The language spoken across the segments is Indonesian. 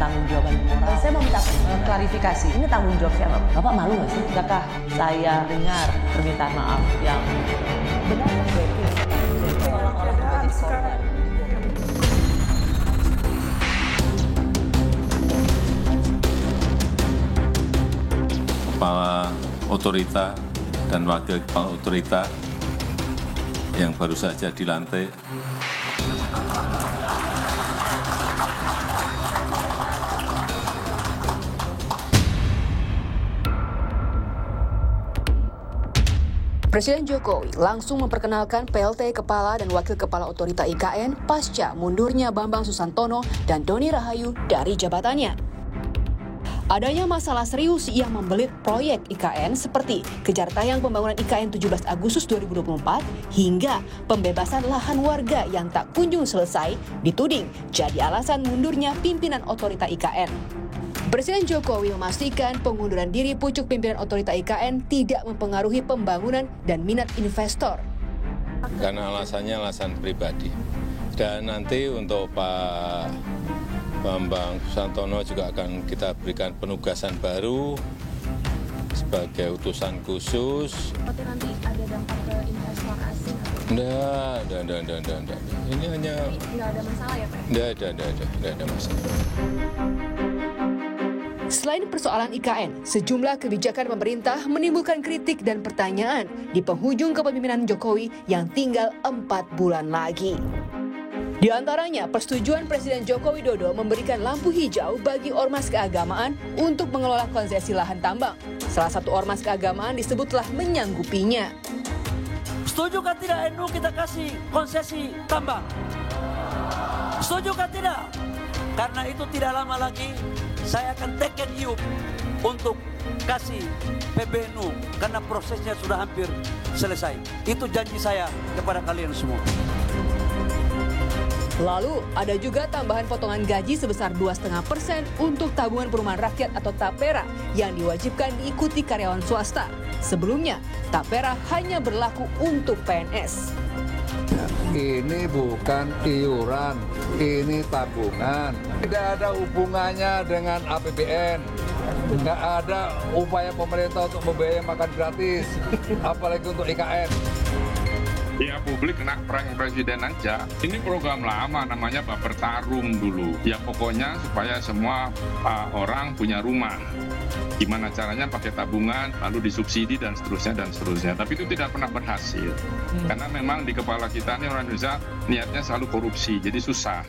pertanggungjawaban moral. Saya mau minta klarifikasi, ini tanggung jawab siapa? Bapak malu nggak sih? Apakah saya dengar permintaan maaf yang benar? Kepala otorita dan wakil kepala otorita yang baru saja dilantik. Presiden Jokowi langsung memperkenalkan PLT Kepala dan Wakil Kepala Otorita IKN pasca mundurnya Bambang Susantono dan Doni Rahayu dari jabatannya. Adanya masalah serius yang membelit proyek IKN seperti kejar tayang pembangunan IKN 17 Agustus 2024 hingga pembebasan lahan warga yang tak kunjung selesai dituding jadi alasan mundurnya pimpinan otorita IKN. Presiden Jokowi memastikan pengunduran diri pucuk pimpinan otorita IKN tidak mempengaruhi pembangunan dan minat investor. Karena alasannya alasan pribadi. Dan nanti untuk Pak Bambang Susantono juga akan kita berikan penugasan baru sebagai utusan khusus. Apakah nanti ada dampak ke investor asing? Enggak. Ini hanya... Nggak ada masalah ya Pak? Enggak ada masalah. Selain persoalan IKN, sejumlah kebijakan pemerintah menimbulkan kritik dan pertanyaan di penghujung kepemimpinan Jokowi yang tinggal 4 bulan lagi. Di antaranya, persetujuan Presiden Joko Widodo memberikan lampu hijau bagi ormas keagamaan untuk mengelola konsesi lahan tambang. Salah satu ormas keagamaan disebut telah menyanggupinya. Setujukah tidak NU kita kasih konsesi tambang? Setujukah tidak? Karena itu tidak lama lagi saya akan teken iup untuk kasih PBNU karena prosesnya sudah hampir selesai. Itu janji saya kepada kalian semua. Lalu, ada juga tambahan potongan gaji sebesar 2,5% untuk tabungan perumahan rakyat atau TAPERA yang diwajibkan diikuti karyawan swasta. Sebelumnya, TAPERA hanya berlaku untuk PNS. Ini bukan iuran, ini tabungan. Tidak ada hubungannya dengan APBN. Tidak ada upaya pemerintah untuk membiayai makan gratis, apalagi untuk IKN. Ya publik kena prank presiden aja. Ini program lama namanya Baper Tarung dulu. Ya pokoknya supaya semua orang punya rumah. Gimana caranya pakai tabungan, lalu disubsidi dan seterusnya. Tapi itu tidak pernah berhasil. Karena memang di kepala kita ini orang Indonesia niatnya selalu korupsi, jadi susah.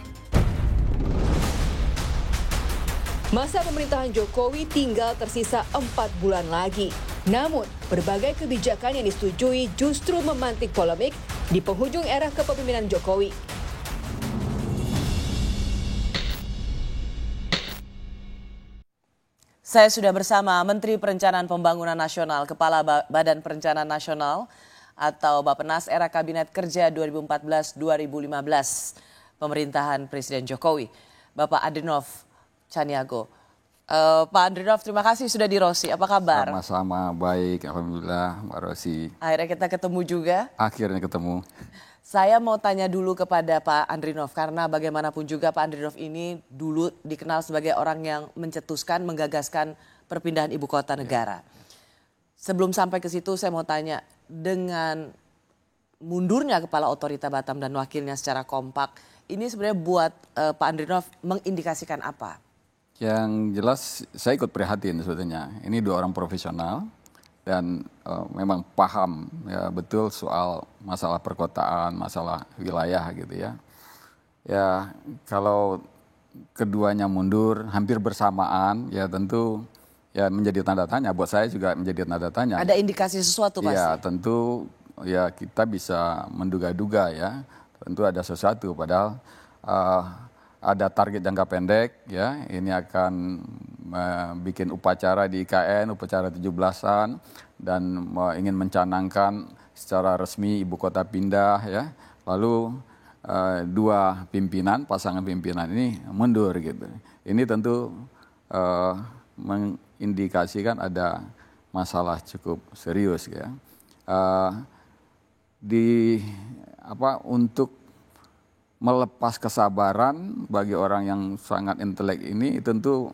Masa pemerintahan Jokowi tinggal tersisa 4 bulan lagi. Namun, berbagai kebijakan yang disetujui justru memantik polemik di penghujung era kepemimpinan Jokowi. Saya sudah bersama Menteri Perencanaan Pembangunan Nasional, Kepala Badan Perencanaan Nasional atau Bappenas era Kabinet Kerja 2014-2015 pemerintahan Presiden Jokowi, Bapak Adrinov Caniago. Pak Adrinov, terima kasih sudah di Rosi. Apa kabar? Sama-sama baik, alhamdulillah Mbak Rosi. Akhirnya kita ketemu juga. Akhirnya ketemu. Saya mau tanya dulu kepada Pak Andrinov karena bagaimanapun juga Pak Andrinov ini dulu dikenal sebagai orang yang mencetuskan, menggagaskan perpindahan ibu kota negara. Sebelum sampai ke situ saya mau tanya, dengan mundurnya Kepala Otorita Batam dan wakilnya secara kompak, ini sebenarnya buat Pak Andrinov mengindikasikan apa? Yang jelas saya ikut prihatin sebetulnya. Ini 2 orang profesional dan memang paham ya betul soal masalah perkotaan, masalah wilayah gitu ya. Ya kalau keduanya mundur hampir bersamaan ya tentu ya menjadi tanda tanya. Buat saya juga menjadi tanda tanya. Ada indikasi sesuatu pasti? Ya tentu ya kita bisa menduga-duga ya. Tentu ada sesuatu padahal ada target jangka pendek ya, ini akan bikin upacara di IKN, upacara 17-an dan ingin mencanangkan secara resmi ibu kota pindah ya. Lalu 2 pimpinan, pasangan pimpinan ini mundur gitu. Ini tentu mengindikasikan ada masalah cukup serius ya. Untuk melepas kesabaran bagi orang yang sangat intelek ini tentu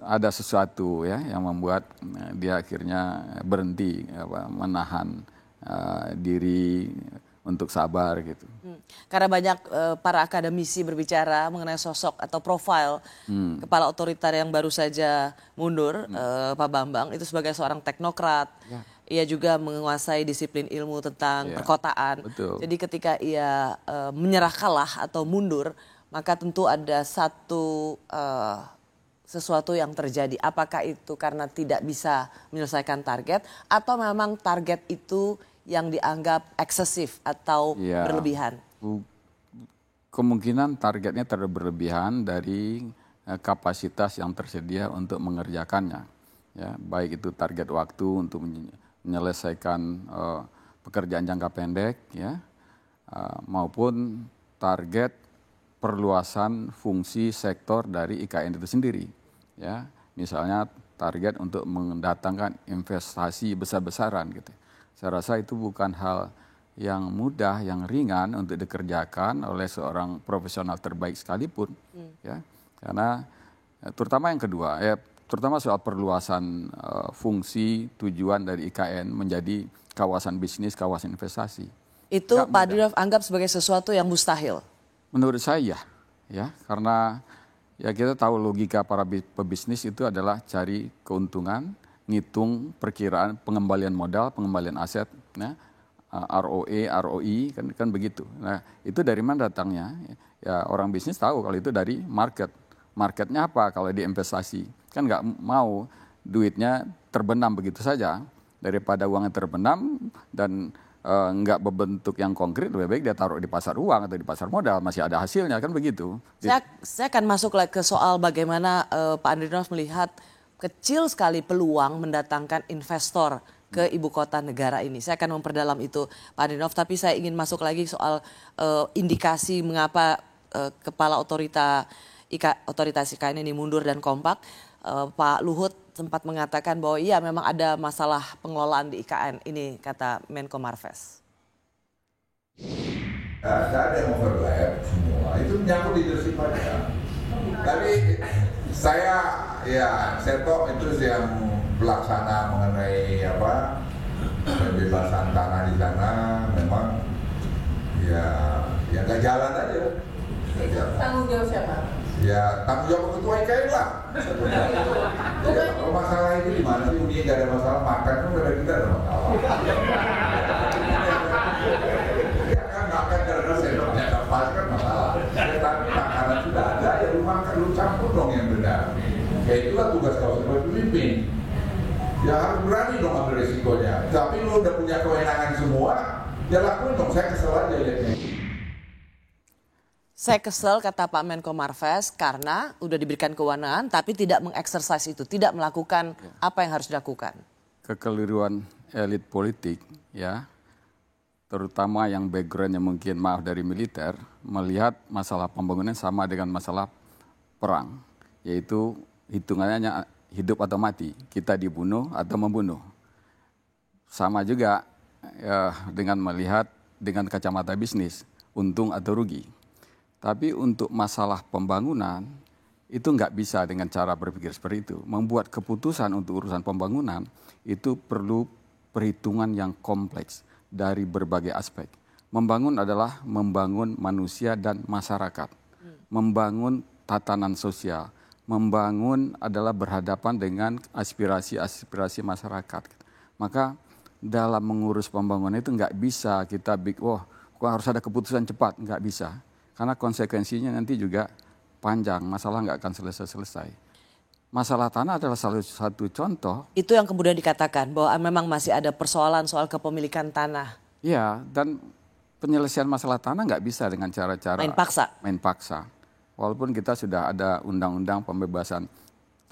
ada sesuatu ya yang membuat dia akhirnya berhenti menahan diri untuk sabar gitu. Karena banyak para akademisi berbicara mengenai sosok atau profil kepala otoriter yang baru saja mundur, Pak Bambang, itu sebagai seorang teknokrat. Ya. Ia juga menguasai disiplin ilmu tentang perkotaan. Betul. Jadi ketika ia menyerah kalah atau mundur, maka tentu ada sesuatu yang terjadi. Apakah itu karena tidak bisa menyelesaikan target atau memang target itu yang dianggap eksesif atau berlebihan? Kemungkinan targetnya terlalu berlebihan dari kapasitas yang tersedia untuk mengerjakannya. Ya, baik itu target waktu untuk menyelesaikan pekerjaan jangka pendek, ya, maupun target perluasan fungsi sektor dari IKN itu sendiri. Ya, misalnya target untuk mendatangkan investasi besar-besaran gitu. Saya rasa itu bukan hal yang mudah, yang ringan untuk dikerjakan oleh seorang profesional terbaik sekalipun, ya, karena terutama yang kedua, ya, terutama soal perluasan fungsi tujuan dari IKN menjadi kawasan bisnis, kawasan investasi. Itu Pak Andrinov anggap sebagai sesuatu yang mustahil? Menurut saya, ya, karena ya kita tahu logika para pebisnis itu adalah cari keuntungan, ngitung perkiraan pengembalian modal, pengembalian aset, ya, ROE, ROI, kan begitu. Nah, itu dari mana datangnya? Ya, orang bisnis tahu kalau itu dari market. Marketnya apa kalau di investasi? Kan nggak mau duitnya terbenam begitu saja. Daripada uangnya terbenam dan nggak berbentuk yang konkret, lebih baik dia taruh di pasar uang atau di pasar modal, masih ada hasilnya, kan begitu. Saya akan masuk lagi ke soal bagaimana Pak Andrinov melihat kecil sekali peluang mendatangkan investor ke ibu kota negara ini. Saya akan memperdalam itu Pak Andrinov, tapi saya ingin masuk lagi soal indikasi mengapa kepala otoritas IKN ini mundur dan kompak. Pak Luhut sempat mengatakan bahwa iya memang ada masalah pengelolaan di IKN ini, kata Menko Marves. Tidak ada yang overlap semua, itu menyangkut leadership aja. Tapi saya Seto itu yang pelaksana mengenai pembebasan tanah di sana, memang ya nggak jalan aja. Tanggung jawab siapa? Ya tanggung jawab ketua IKN lah. Ya, kalau masalah itu di mana sih? Unia nggak ada masalah, makan kan udah kita ada masalah. Ya kan makan karena sendoknya nggak pas kan masalah. Ya, tapi makanan sudah ada, ya lu makan, lu campur dong yang benar. Ya itulah tugas kau sebagai pemimpin. Ya harus berani dong ambil resikonya. Tapi lu udah punya kewenangan semua, ya lakuin dong. Saya kesel aja lihatnya. Saya kesel, kata Pak Menko Marves, karena udah diberikan kewenangan tapi tidak mengeksersis itu, tidak melakukan apa yang harus dilakukan. Kekeliruan elit politik, ya, terutama yang backgroundnya mungkin maaf dari militer, melihat masalah pembangunan sama dengan masalah perang, yaitu hitungannya hidup atau mati, kita dibunuh atau membunuh. Sama juga ya, dengan melihat dengan kacamata bisnis, untung atau rugi. Tapi untuk masalah pembangunan, itu nggak bisa dengan cara berpikir seperti itu. Membuat keputusan untuk urusan pembangunan, itu perlu perhitungan yang kompleks dari berbagai aspek. Membangun adalah membangun manusia dan masyarakat. Membangun tatanan sosial. Membangun adalah berhadapan dengan aspirasi-aspirasi masyarakat. Maka dalam mengurus pembangunan itu nggak bisa kita harus ada keputusan cepat, nggak bisa. Karena konsekuensinya nanti juga panjang, masalah nggak akan selesai-selesai. Masalah tanah adalah salah satu contoh. Itu yang kemudian dikatakan bahwa memang masih ada persoalan soal kepemilikan tanah. Ya, dan penyelesaian masalah tanah nggak bisa dengan cara-cara main paksa. Walaupun kita sudah ada undang-undang pembebasan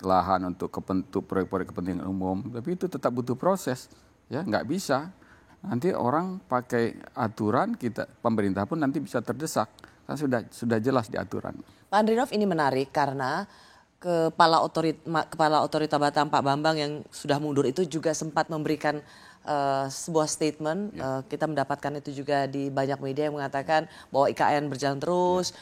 lahan untuk proyek-proyek kepentingan umum, tapi itu tetap butuh proses. Ya, nggak bisa. Nanti orang pakai aturan, pemerintah pun nanti bisa terdesak. Kan sudah jelas di aturan. Pak Andrinov, ini menarik karena kepala otorita Batam Pak Bambang yang sudah mundur itu juga sempat memberikan sebuah statement, kita mendapatkan itu juga di banyak media yang mengatakan bahwa IKN berjalan terus,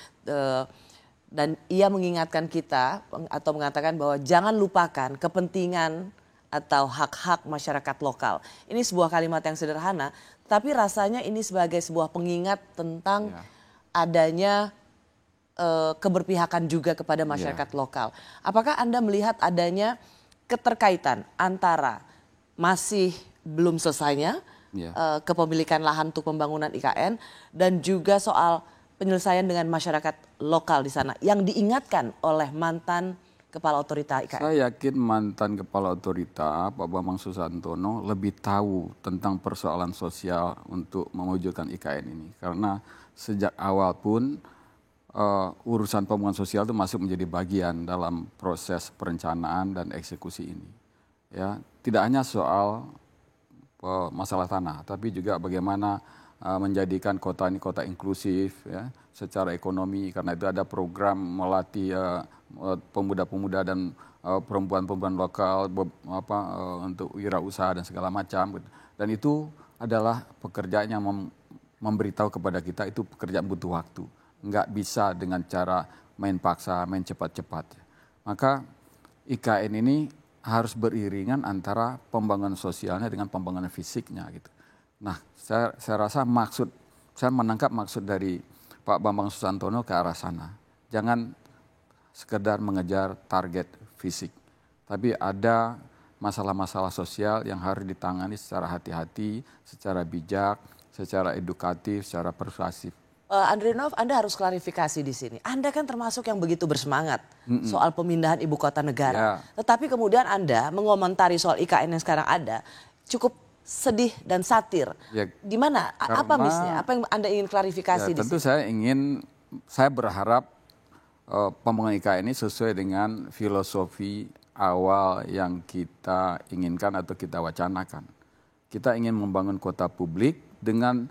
dan ia mengingatkan kita atau mengatakan bahwa jangan lupakan kepentingan atau hak-hak masyarakat lokal. Ini sebuah kalimat yang sederhana, tapi rasanya ini sebagai sebuah pengingat tentang adanya keberpihakan juga kepada masyarakat lokal. Apakah Anda melihat adanya keterkaitan antara masih belum selesainya kepemilikan lahan untuk pembangunan IKN dan juga soal penyelesaian dengan masyarakat lokal di sana yang diingatkan oleh mantan Kepala Otorita IKN? Saya yakin mantan Kepala Otorita Pak Bambang Susantono lebih tahu tentang persoalan sosial untuk mewujudkan IKN ini. Karena sejak awal pun urusan pembangunan sosial itu masuk menjadi bagian dalam proses perencanaan dan eksekusi ini. Ya, tidak hanya soal masalah tanah, tapi juga bagaimana menjadikan kota ini kota inklusif ya, secara ekonomi, karena itu ada program melatih pemuda-pemuda dan perempuan-perempuan lokal untuk wirausaha dan segala macam. Dan itu adalah pekerjaan yang memberitahu kepada kita itu pekerjaan butuh waktu. Nggak bisa dengan cara main paksa, main cepat-cepat. Maka IKN ini harus beriringan antara pembangunan sosialnya dengan pembangunan fisiknya gitu. Nah, saya rasa saya menangkap maksud dari Pak Bambang Susantono ke arah sana. Jangan sekedar mengejar target fisik, tapi ada masalah-masalah sosial yang harus ditangani secara hati-hati, secara bijak, secara edukatif, secara persuasif. Andrinov, Anda harus klarifikasi di sini. Anda kan termasuk yang begitu bersemangat soal pemindahan ibu kota negara. Tetapi kemudian Anda mengomentari soal IKN yang sekarang ada cukup sedih dan satir. Di mana? Apa missnya? Apa yang Anda ingin klarifikasi di tentu sini? Saya berharap pembangunan IKN ini sesuai dengan filosofi awal yang kita inginkan atau kita wacanakan. Kita ingin membangun kota publik dengan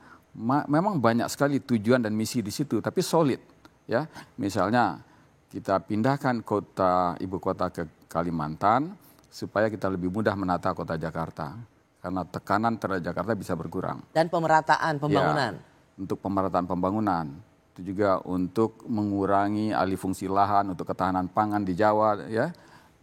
memang banyak sekali tujuan dan misi di situ, tapi solid. Ya, misalnya kita pindahkan ibu kota ke Kalimantan supaya kita lebih mudah menata kota Jakarta, karena tekanan terhadap Jakarta bisa berkurang. Dan pemerataan pembangunan. Ya, untuk pemerataan pembangunan, itu juga untuk mengurangi alih fungsi lahan, untuk ketahanan pangan di Jawa, ya.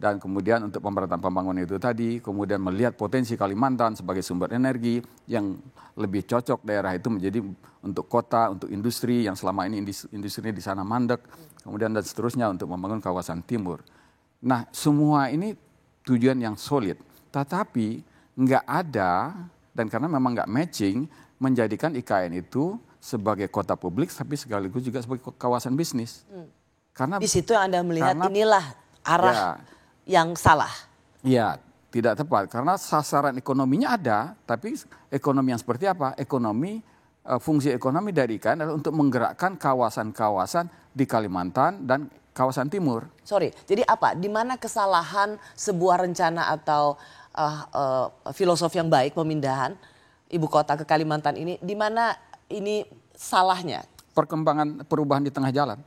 Dan kemudian untuk pemerataan pembangunan itu tadi, kemudian melihat potensi Kalimantan sebagai sumber energi yang lebih cocok daerah itu menjadi untuk kota, untuk industri yang selama ini industri di sana mandek, kemudian dan seterusnya untuk membangun kawasan timur. Nah, semua ini tujuan yang solid, tetapi nggak ada, dan karena memang nggak matching, menjadikan IKN itu sebagai kota publik, tapi sekaligus juga sebagai kawasan bisnis. Karena di situ yang Anda melihat inilah arah yang salah. Ya, tidak tepat karena sasaran ekonominya ada, tapi ekonomi yang seperti apa? Fungsi ekonomi dari IKN adalah untuk menggerakkan kawasan-kawasan di Kalimantan dan kawasan timur. Sorry, jadi apa? Di mana kesalahan sebuah rencana atau filosofi yang baik pemindahan ibu kota ke Kalimantan ini? Di mana ini salahnya? Perubahan di tengah jalan.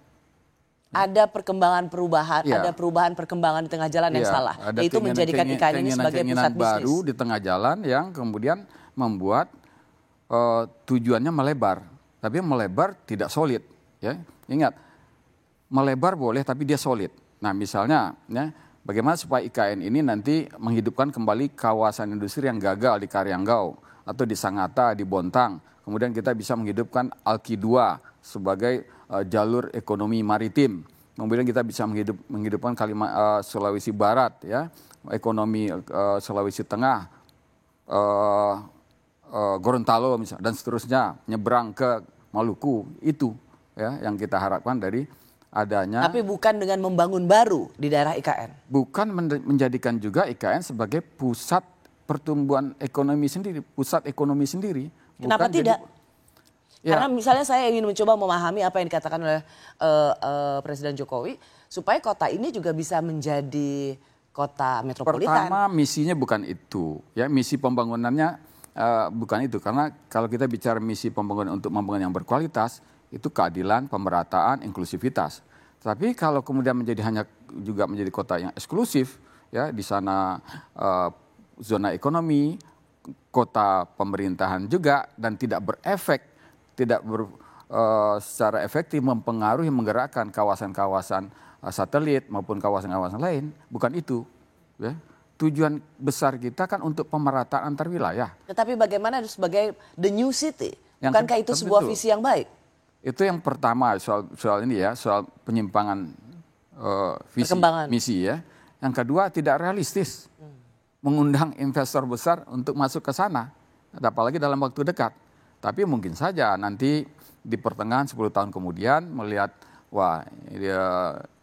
Ada perubahan, ada perkembangan di tengah jalan yang salah. Yaitu menjadikan IKN ini sebagai pusat bisnis. Baru di tengah jalan yang kemudian membuat tujuannya melebar. Tapi melebar tidak solid. Ya. Ingat, melebar boleh tapi dia solid. Nah misalnya, ya, bagaimana supaya IKN ini nanti menghidupkan kembali kawasan industri yang gagal di Karyanggau atau di Sangatta, di Bontang. Kemudian kita bisa menghidupkan Alki 2 sebagai jalur ekonomi maritim. Kemudian kita bisa menghidupkan Sulawesi Barat, ya, ekonomi Sulawesi Tengah, Gorontalo misalnya, dan seterusnya, nyebrang ke Maluku. Itu ya yang kita harapkan dari adanya. Tapi bukan dengan membangun baru di daerah IKN. Bukan menjadikan juga IKN sebagai pusat pertumbuhan ekonomi sendiri, pusat ekonomi sendiri. Kenapa tidak? Karena misalnya saya ingin mencoba memahami apa yang dikatakan oleh Presiden Jokowi supaya kota ini juga bisa menjadi kota metropolitan. Pertama misinya bukan itu, ya, misi pembangunannya bukan itu, karena kalau kita bicara misi pembangunan untuk membangun yang berkualitas itu keadilan, pemerataan, inklusivitas. Tapi kalau kemudian hanya menjadi kota yang eksklusif, ya, di sana zona ekonomi, kota pemerintahan juga dan tidak berefek, secara efektif mempengaruhi menggerakkan kawasan-kawasan satelit maupun kawasan-kawasan lain. Bukan itu. Ya. Tujuan besar kita kan untuk pemerataan antar wilayah. Tetapi bagaimana sebagai the new city? Yang Bukankah itu sebuah visi yang baik? Itu yang pertama soal ini ya, soal penyimpangan visi misi ya. Yang kedua tidak realistis. Mengundang investor besar untuk masuk ke sana, apalagi dalam waktu dekat. Tapi mungkin saja nanti di pertengahan 10 tahun kemudian melihat, wah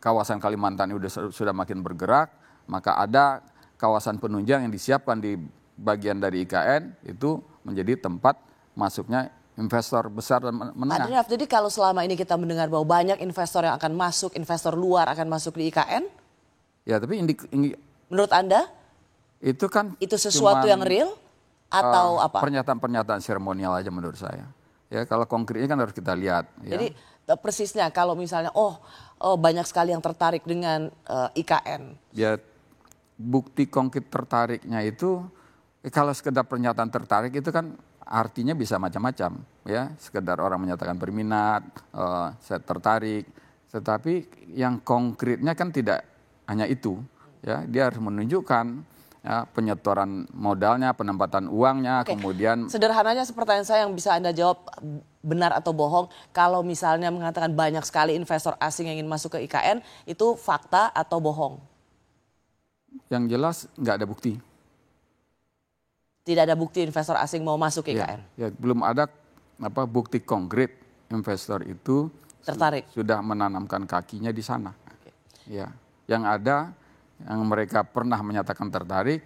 kawasan Kalimantan ini sudah makin bergerak, maka ada kawasan penunjang yang disiapkan di bagian dari IKN itu menjadi tempat masuknya investor besar dan menengah. Pak Andrinov, jadi kalau selama ini kita mendengar bahwa banyak investor yang akan masuk, investor luar akan masuk di IKN? Ya, tapi menurut Anda? Itu kan itu sesuatu yang real atau apa? Pernyataan-pernyataan seremonial aja menurut saya. Ya, kalau konkretnya kan harus kita lihat. Jadi persisnya kalau misalnya banyak sekali yang tertarik dengan IKN. Ya, bukti konkret tertariknya itu kalau sekedar pernyataan tertarik itu kan artinya bisa macam-macam. Ya, sekedar orang menyatakan berminat, saya tertarik. Tetapi yang konkretnya kan tidak hanya itu. Ya, dia harus menunjukkan ya, penyetoran modalnya, penempatan uangnya, kemudian... Sederhananya pertanyaan saya yang bisa Anda jawab benar atau bohong, kalau misalnya mengatakan banyak sekali investor asing yang ingin masuk ke IKN, itu fakta atau bohong? Yang jelas nggak ada bukti. Tidak ada bukti investor asing mau masuk ke IKN? Ya, belum ada bukti konkret investor itu tertarik, sudah menanamkan kakinya di sana. Ya, yang ada... yang mereka pernah menyatakan tertarik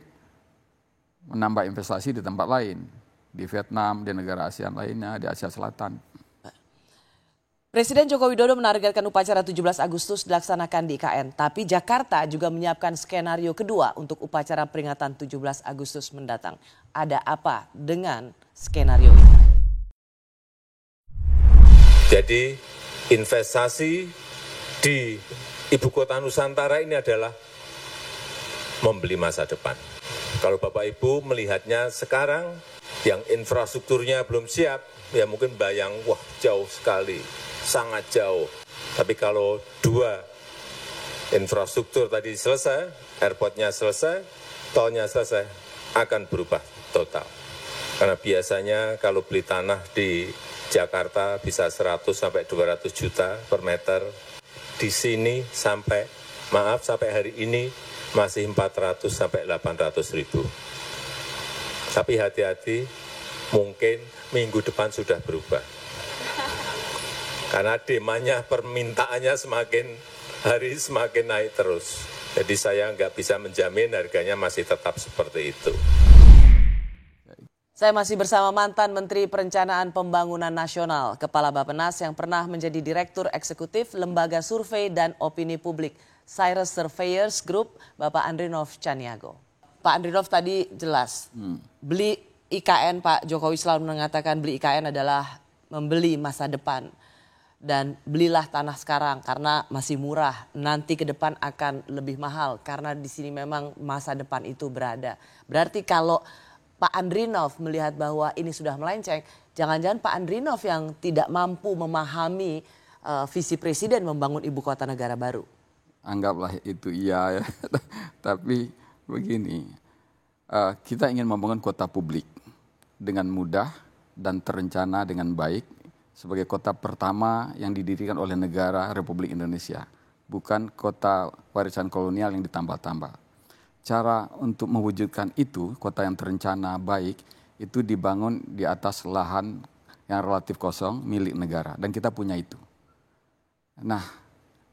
menambah investasi di tempat lain, di Vietnam, di negara ASEAN lainnya, di Asia Selatan. Presiden Joko Widodo menargetkan upacara 17 Agustus dilaksanakan di IKN, tapi Jakarta juga menyiapkan skenario kedua untuk upacara peringatan 17 Agustus mendatang. Ada apa dengan skenario ini? Jadi investasi di Ibu Kota Nusantara ini adalah membeli masa depan. Kalau Bapak Ibu melihatnya sekarang yang infrastrukturnya belum siap, ya mungkin bayang, wah jauh sekali, sangat jauh. Tapi kalau dua infrastruktur tadi selesai, airportnya selesai, tolnya selesai, akan berubah total. Karena biasanya kalau beli tanah di Jakarta bisa 100 sampai 200 juta per meter. Di sini sampai hari ini masih 400 sampai 800 ribu. Tapi hati-hati, mungkin minggu depan sudah berubah. Karena demandnya, permintaannya semakin hari semakin naik terus. Jadi saya nggak bisa menjamin harganya masih tetap seperti itu. Saya masih bersama mantan Menteri Perencanaan Pembangunan Nasional, Kepala Bappenas yang pernah menjadi Direktur Eksekutif Lembaga Survei dan Opini Publik, Cyrus Surveyors Group, Bapak Andrinov Caniago. Pak Andrinov tadi jelas, beli IKN, Pak Jokowi selalu mengatakan beli IKN adalah membeli masa depan. Dan belilah tanah sekarang karena masih murah, nanti ke depan akan lebih mahal karena di sini memang masa depan itu berada. Berarti kalau Pak Andrinov melihat bahwa ini sudah melenceng, jangan-jangan Pak Andrinov yang tidak mampu memahami visi Presiden membangun ibu kota negara baru. Anggaplah itu iya ya. Tapi begini, kita ingin membangun kota publik dengan mudah dan terencana dengan baik sebagai kota pertama yang didirikan oleh negara Republik Indonesia. Bukan kota warisan kolonial yang ditambah-tambah. Cara untuk mewujudkan itu, kota yang terencana baik, itu dibangun di atas lahan yang relatif kosong milik negara. Dan kita punya itu. Nah,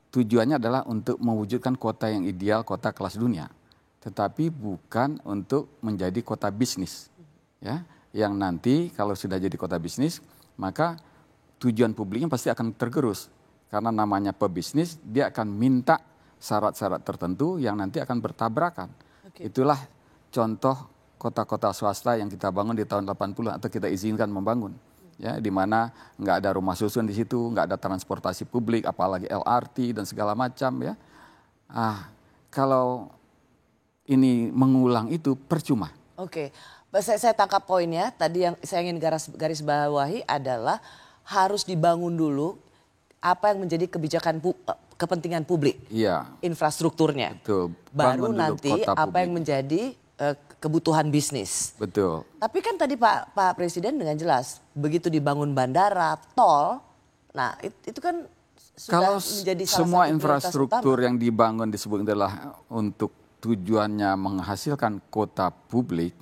tujuannya adalah untuk mewujudkan kota yang ideal, kota kelas dunia. Tetapi bukan untuk menjadi kota bisnis. Ya, yang nanti kalau sudah jadi kota bisnis, maka tujuan publiknya pasti akan tergerus. Karena namanya pebisnis, dia akan minta syarat-syarat tertentu yang nanti akan bertabrakan. Itulah contoh kota-kota swasta yang kita bangun di tahun 80 atau kita izinkan membangun. Ya, di mana nggak ada rumah susun di situ, nggak ada transportasi publik, apalagi LRT dan segala macam ya. Kalau ini mengulang itu percuma. Oke, Saya tangkap poinnya, tadi yang saya ingin garis bawahi adalah harus dibangun dulu apa yang menjadi kepentingan publik. Iya. Infrastrukturnya. Betul. Baru Bangun dulu nanti kota apa publik. yang menjadi kebutuhan bisnis. Betul. Tapi kan tadi Pak Presiden dengan jelas, begitu dibangun bandara, tol, nah itu kan sudah Kalau menjadi salah semua satu infrastruktur prioritas yang dibangun disebut adalah untuk tujuannya menghasilkan kota publik,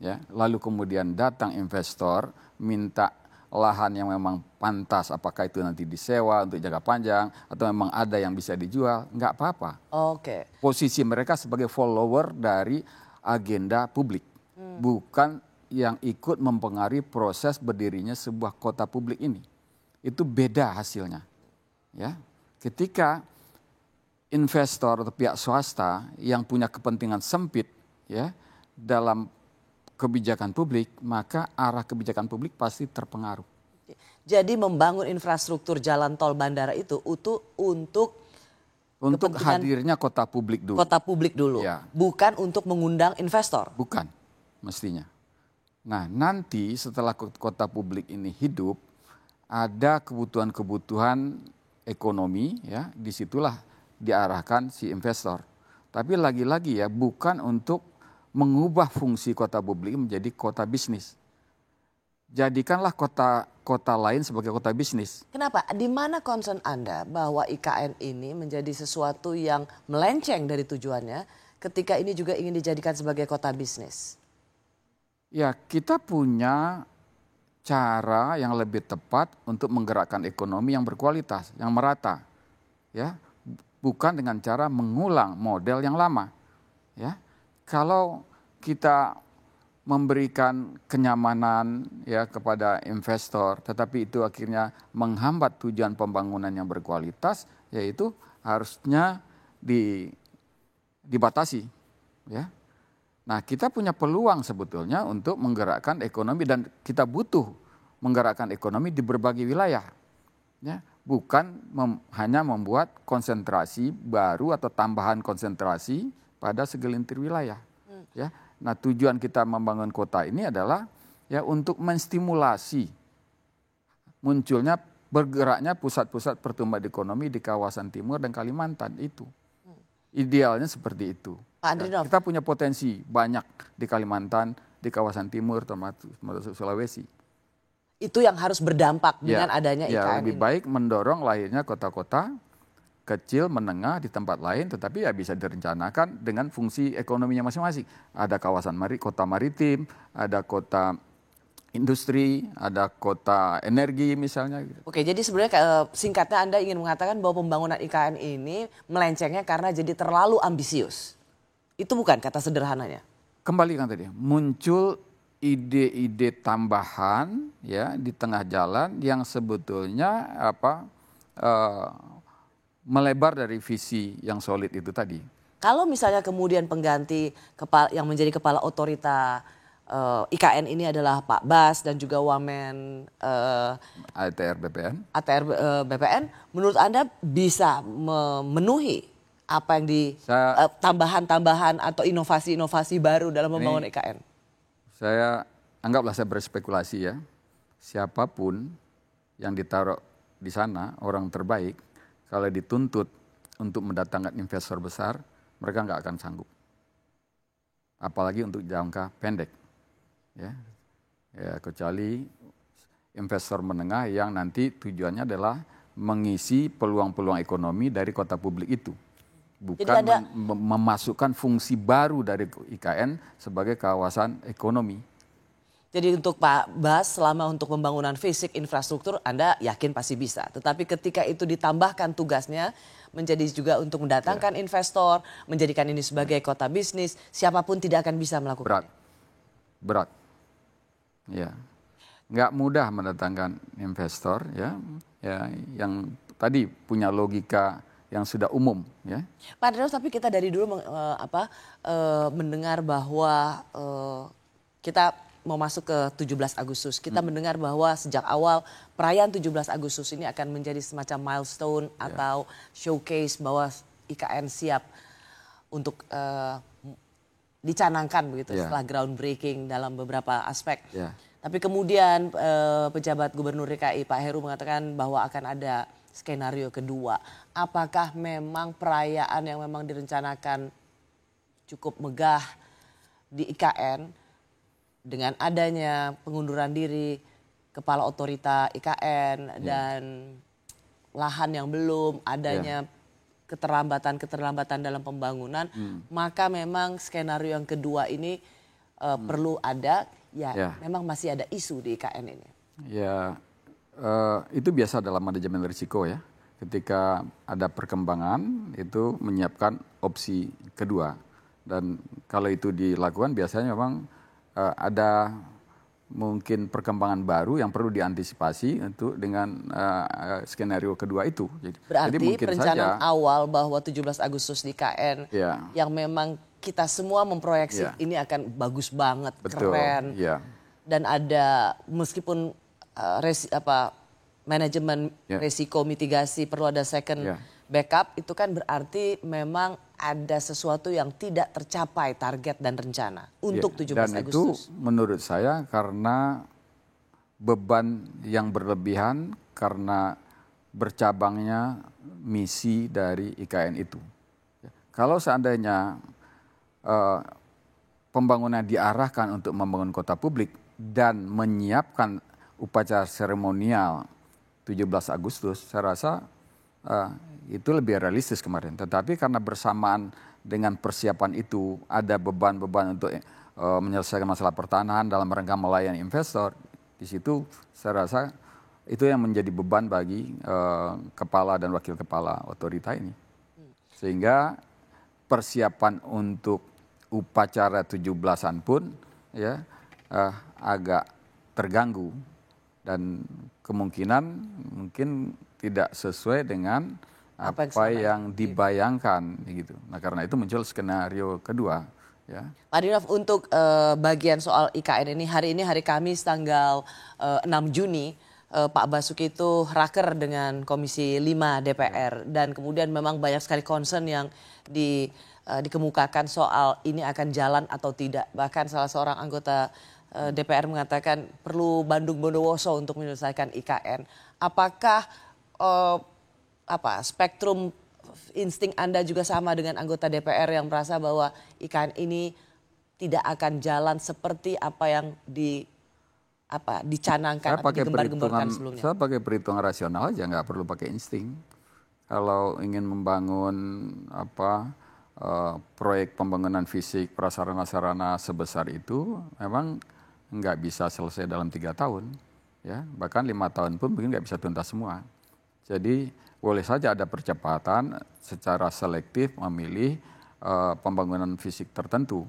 ya, lalu kemudian datang investor minta lahan yang memang pantas, apakah itu nanti disewa untuk jangka panjang atau memang ada yang bisa dijual, nggak apa-apa. Oke. Posisi mereka sebagai follower dari agenda publik, bukan yang ikut mempengaruhi proses berdirinya sebuah kota publik ini. Itu beda hasilnya. Ya, ketika investor atau pihak swasta yang punya kepentingan sempit, ya, dalam kebijakan publik, maka arah kebijakan publik pasti terpengaruh. Jadi membangun infrastruktur jalan tol bandara itu untuk hadirnya kota publik dulu. Kota publik dulu, Ya. bukan untuk mengundang investor. Bukan, mestinya. Nah, nanti setelah kota publik ini hidup, ada kebutuhan-kebutuhan ekonomi, ya, disitulah diarahkan si investor. Tapi lagi-lagi ya, bukan untuk mengubah fungsi kota publik menjadi kota bisnis. Jadikanlah kota lain sebagai kota bisnis. Kenapa? Di mana concern Anda bahwa IKN ini menjadi sesuatu yang melenceng dari tujuannya ketika ini juga ingin dijadikan sebagai kota bisnis? Ya, kita punya cara yang lebih tepat untuk menggerakkan ekonomi yang berkualitas, yang merata. Ya, bukan dengan cara mengulang model yang lama. Ya, kalau kita memberikan kenyamanan, ya, kepada investor, tetapi itu akhirnya menghambat tujuan pembangunan yang berkualitas, yaitu harusnya dibatasi. Ya. Nah, kita punya peluang sebetulnya untuk menggerakkan ekonomi dan kita butuh menggerakkan ekonomi di berbagai wilayah. Ya, bukan hanya membuat konsentrasi baru atau tambahan konsentrasi pada segelintir wilayah. Ya. Nah, tujuan kita membangun kota ini adalah ya untuk menstimulasi munculnya bergeraknya pusat-pusat pertumbuhan ekonomi di kawasan timur dan Kalimantan itu. Idealnya seperti itu. Pak Andrinov. Kita punya potensi banyak di Kalimantan, di kawasan timur termasuk Sulawesi. Itu yang harus berdampak dengan adanya IKN ya, lebih ini. baik mendorong lahirnya kota-kota kecil, menengah di tempat lain, tetapi ya bisa direncanakan dengan fungsi ekonominya masing-masing. Ada kawasan kota maritim, ada kota industri, ada kota energi misalnya. Oke, jadi sebenarnya singkatnya Anda ingin mengatakan bahwa pembangunan IKN ini melencengnya karena jadi terlalu ambisius. Itu bukan kata sederhananya. Kembali kan tadi, muncul ide-ide tambahan ya di tengah jalan yang sebetulnya melebar dari visi yang solid itu tadi. Kalau misalnya kemudian pengganti yang menjadi kepala otorita IKN ini adalah Pak Bas dan juga Wamen ATR BPN, menurut Anda bisa memenuhi apa yang tambahan-tambahan atau inovasi-inovasi baru dalam membangun IKN? Saya anggaplah saya berspekulasi ya, siapapun yang ditaruh di sana orang terbaik, kalau dituntut untuk mendatangkan investor besar, mereka nggak akan sanggup. Apalagi untuk jangka pendek. Ya, kecuali investor menengah yang nanti tujuannya adalah mengisi peluang-peluang ekonomi dari kota publik itu. Bukan memasukkan fungsi baru dari IKN sebagai kawasan ekonomi. Jadi untuk Pak Bas, selama untuk pembangunan fisik infrastruktur Anda yakin pasti bisa. Tetapi ketika itu ditambahkan tugasnya menjadi juga untuk mendatangkan investor, menjadikan ini sebagai kota bisnis, siapapun tidak akan bisa melakukannya. Berat. Ya. Nggak mudah mendatangkan investor ya yang tadi punya logika yang sudah umum ya. Pak Andrinov, tapi kita dari dulu mendengar bahwa kita mau masuk ke 17 Agustus. Kita mendengar bahwa sejak awal perayaan 17 Agustus ini akan menjadi semacam milestone atau showcase bahwa IKN siap untuk dicanangkan begitu setelah groundbreaking dalam beberapa aspek. Tapi kemudian pejabat Gubernur DKI Pak Heru mengatakan bahwa akan ada skenario kedua. Apakah memang perayaan yang memang direncanakan cukup megah di IKN dengan adanya pengunduran diri kepala otorita IKN dan lahan yang belum, adanya keterlambatan dalam pembangunan, maka memang skenario yang kedua ini perlu ada, memang masih ada isu di IKN ini. Ya, itu biasa dalam manajemen risiko ya. Ketika ada perkembangan itu menyiapkan opsi kedua. Dan kalau itu dilakukan biasanya memang ada mungkin perkembangan baru yang perlu diantisipasi untuk dengan skenario kedua itu. Berarti perencanaan awal bahwa 17 Agustus di KN yang memang kita semua memproyeksi ini akan bagus banget, keren. Dan ada meskipun manajemen resiko mitigasi perlu ada second backup, itu kan berarti memang ada sesuatu yang tidak tercapai target dan rencana untuk 17 dan Agustus. Itu menurut saya karena beban yang berlebihan karena bercabangnya misi dari IKN itu. Kalau seandainya pembangunan diarahkan untuk membangun kota publik dan menyiapkan upacara seremonial 17 Agustus, saya rasa itu lebih realistis kemarin. Tetapi karena bersamaan dengan persiapan itu ada beban-beban untuk menyelesaikan masalah pertanahan dalam rangka melayani investor, di situ saya rasa itu yang menjadi beban bagi kepala dan wakil kepala otorita ini. Sehingga persiapan untuk upacara 17-an pun agak terganggu dan kemungkinan mungkin tidak sesuai dengan apa yang dibayangkan gitu. Nah, karena itu muncul skenario kedua. Pak Dinov, untuk bagian soal IKN ini hari Kamis tanggal 6 Juni Pak Basuki itu raker dengan Komisi 5 DPR dan kemudian memang banyak sekali concern yang dikemukakan soal ini akan jalan atau tidak. Bahkan salah seorang anggota DPR mengatakan perlu Bandung Bondowoso untuk menyelesaikan IKN. Apakah spektrum insting Anda juga sama dengan anggota DPR yang merasa bahwa IKN ini tidak akan jalan seperti apa yang dicanangkan atau digembar-gemborkan sebelumnya? Saya pakai perhitungan rasional aja, nggak perlu pakai insting. Kalau ingin membangun proyek pembangunan fisik prasarana-sarana sebesar itu, memang nggak bisa selesai dalam 3 tahun. Bahkan 5 tahun pun mungkin nggak bisa tuntas semua. Jadi boleh saja ada percepatan secara selektif memilih pembangunan fisik tertentu.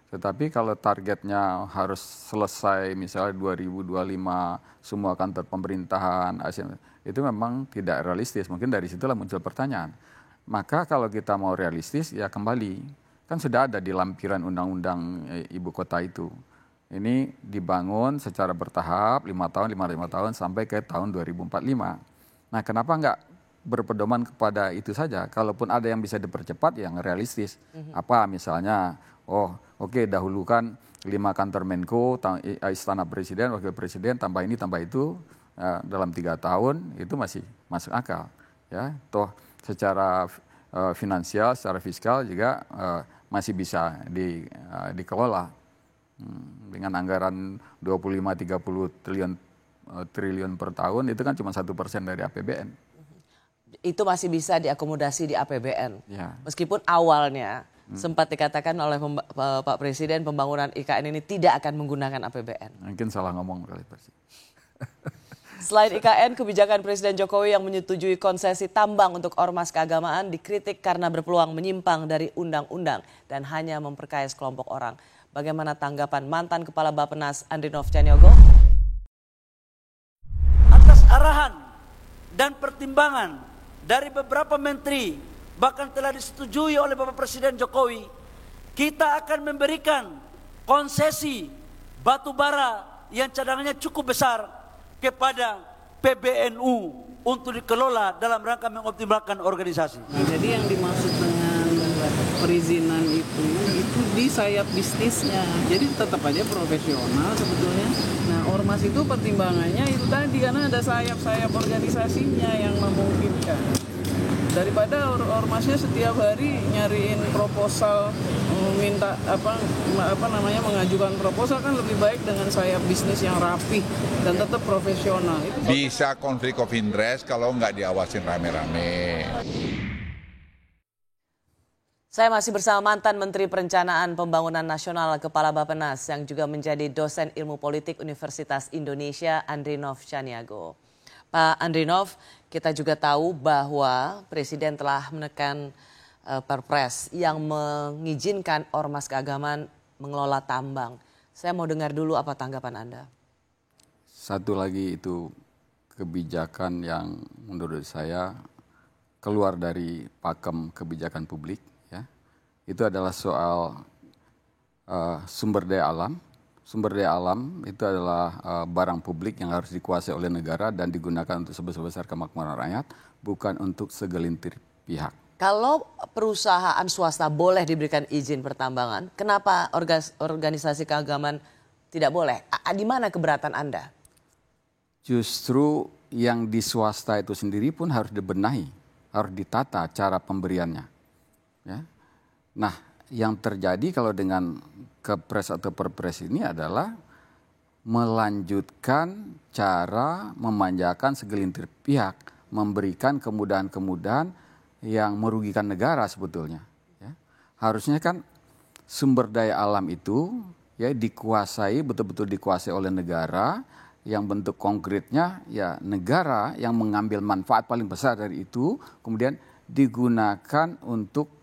Tetapi kalau targetnya harus selesai misalnya 2025 semua kantor pemerintahan, itu memang tidak realistis. Mungkin dari situlah muncul pertanyaan. Maka kalau kita mau realistis ya kembali. Kan sudah ada di lampiran undang-undang ibu kota itu. Ini dibangun secara bertahap 5 tahun sampai ke tahun 2045. Nah, kenapa nggak berpedoman kepada itu saja? Kalaupun ada yang bisa dipercepat, yang realistis. Apa misalnya, dahulukan 5 kantor Menko, Istana Presiden, Wakil Presiden, tambah ini, tambah itu, dalam 3 tahun, itu masih masuk akal. Toh secara finansial, secara fiskal juga masih bisa dikelola. Dengan anggaran 25-30 triliun per tahun itu kan cuma 1% dari APBN. Itu masih bisa diakomodasi di APBN. Meskipun awalnya sempat dikatakan oleh Pak Presiden pembangunan IKN ini tidak akan menggunakan APBN. Mungkin salah ngomong kali Presiden. Selain IKN, kebijakan Presiden Jokowi yang menyetujui konsesi tambang untuk ormas keagamaan dikritik karena berpeluang menyimpang dari undang-undang dan hanya memperkaya sekelompok orang. Bagaimana tanggapan mantan Kepala Bappenas Andrinov Caniogo? Atas arahan dan pertimbangan dari beberapa menteri, bahkan telah disetujui oleh Bapak Presiden Jokowi, kita akan memberikan konsesi batu bara yang cadangannya cukup besar kepada PBNU untuk dikelola dalam rangka mengoptimalkan organisasi. Nah, jadi yang dimaksud dengan perizinan itu di sayap bisnisnya. Jadi tetap aja profesional sebetulnya. Nah, ormas itu pertimbangannya itu tadi karena ada sayap-sayap organisasinya yang memungkinkan. Daripada ormasnya setiap hari nyariin proposal, minta mengajukan proposal, kan lebih baik dengan sayap bisnis yang rapih dan tetap profesional. Bisa konflik of interest kalau nggak diawasin rame-rame. Saya masih bersama mantan Menteri Perencanaan Pembangunan Nasional Kepala Bappenas yang juga menjadi dosen ilmu politik Universitas Indonesia, Andrinov Chaniago. Pak Andrinov, kita juga tahu bahwa Presiden telah menekan Perpres yang mengizinkan ormas keagamaan mengelola tambang. Saya mau dengar dulu apa tanggapan Anda. Satu lagi itu kebijakan yang menurut saya keluar dari pakem kebijakan publik. Ya. Itu adalah soal sumber daya alam. Sumber daya alam itu adalah barang publik yang harus dikuasai oleh negara dan digunakan untuk sebesar-besar kemakmuran rakyat, bukan untuk segelintir pihak. Kalau perusahaan swasta boleh diberikan izin pertambangan, kenapa organisasi keagamaan tidak boleh? Di mana keberatan Anda? Justru yang di swasta itu sendiri pun harus dibenahi, harus ditata cara pemberiannya. Ya. Nah, yang terjadi kalau dengan Kepres atau Perpres ini adalah melanjutkan cara memanjakan segelintir pihak, memberikan kemudahan-kemudahan yang merugikan negara sebetulnya. Ya. Harusnya kan sumber daya alam itu ya dikuasai, betul-betul dikuasai oleh negara, yang bentuk konkretnya ya negara yang mengambil manfaat paling besar dari itu, kemudian digunakan untuk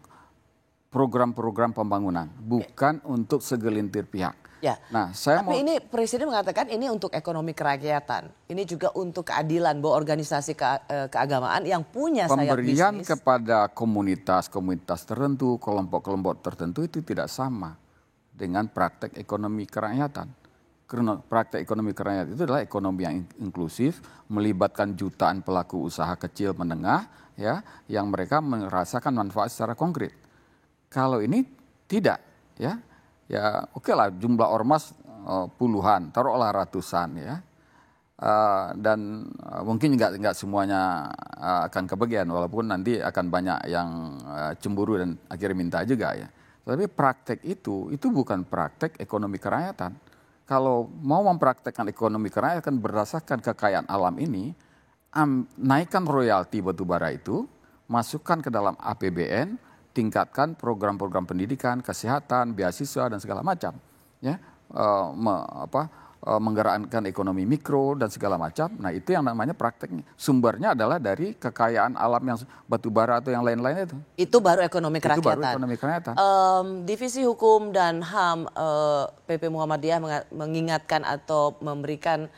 program-program pembangunan, bukan untuk segelintir pihak. Ya. Nah, tapi ini Presiden mengatakan ini untuk ekonomi kerakyatan, ini juga untuk keadilan bahwa organisasi keagamaan yang punya sayap bisnis. Pemberian kepada komunitas-komunitas tertentu, kelompok-kelompok tertentu itu tidak sama dengan praktek ekonomi kerakyatan. Karena praktek ekonomi kerakyatan itu adalah ekonomi yang inklusif, melibatkan jutaan pelaku usaha kecil menengah, ya, yang mereka merasakan manfaat secara konkret. Kalau ini tidak, ya oke lah jumlah ormas puluhan, taruhlah ratusan, ya, dan mungkin nggak semuanya akan kebagian, walaupun nanti akan banyak yang cemburu dan akhirnya minta juga, ya. Tapi praktek itu bukan praktek ekonomi kerakyatan. Kalau mau mempraktekkan ekonomi kerakyatan berdasarkan kekayaan alam ini, naikkan royalti batubara itu, masukkan ke dalam APBN, tingkatkan program-program pendidikan, kesehatan, beasiswa dan segala macam, ya, menggerakkan ekonomi mikro dan segala macam. Nah, itu yang namanya prakteknya. Sumbernya adalah dari kekayaan alam yang batubara atau yang lain-lain itu. Itu baru ekonomi kerakyatan. Itu baru ekonomi kerakyatan. Divisi Hukum dan HAM PP Muhammadiyah mengingatkan atau memberikan